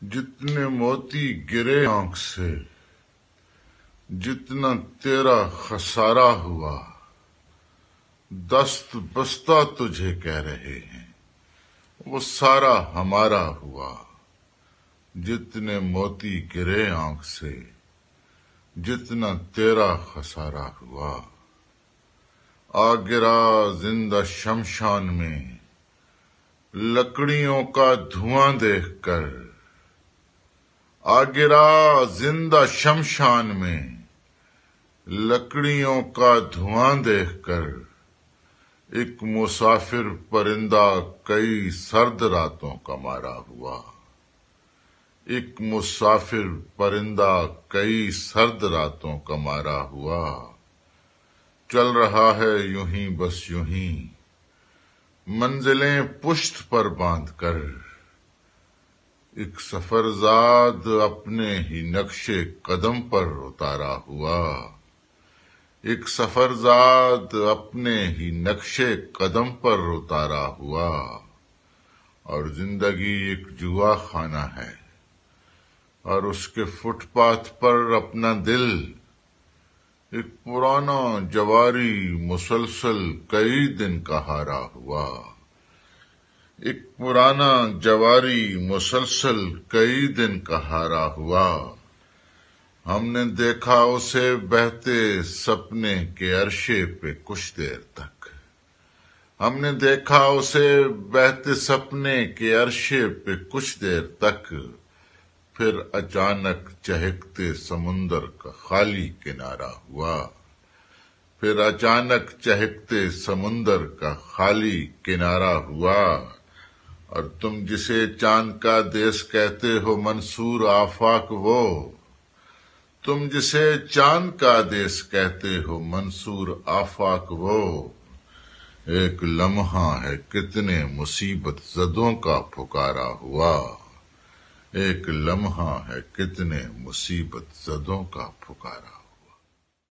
جتنے موتی گرے آنکھ سے، جتنا تیرا خسارہ ہوا، دست بستہ تجھے کہہ رہے ہیں وہ سارا ہمارا ہوا۔ جتنے موتی گرے آنکھ سے، جتنا تیرا خسارہ ہوا، آ گرا زندہ شمشان میں لکڑیوں کا دھواں دیکھ کر، آ گرا زندہ شمشان میں لکڑیوں کا دھواں دیکھ کر، ایک مسافر پرندہ کئی سرد راتوں کا مارا ہوا۔ ایک مسافر پرندہ کئی سرد راتوں کا مارا ہوا، چل رہا ہے یوں ہی بس یوں ہی منزلیں پشت پر باندھ کر، ایک سفرزاد اپنے ہی نقش قدم پر اتارا ہوا۔ ایک سفرزاد اپنے ہی نقش قدم پر اتارا ہوا، اور زندگی ایک جوا خانہ ہے، اور اس کے فٹ پاتھ پر اپنا دل ایک پرانا جواری مسلسل کئی دن کا ہارا ہوا۔ ایک پرانا جواری مسلسل کئی دن کا ہارا ہوا۔ ہم نے دیکھا اسے بہتے سپنے کے عرشے پہ کچھ دیر تک، ہم نے دیکھا اسے بہتے سپنے کے عرشے پہ کچھ دیر تک، پھر اچانک چہکتے سمندر کا خالی کنارہ ہوا۔ پھر اچانک چہکتے سمندر کا خالی کنارہ ہوا، اور تم جسے چاند کا دیس کہتے ہو منصور آفاق وہ، تم جسے چاند کا دیس کہتے ہو منصور آفاق وہ، ایک لمحہ ہے کتنے مصیبت زدوں کا پکارا ہوا۔ ایک لمحہ ہے کتنے مصیبت زدوں کا پکارا ہوا۔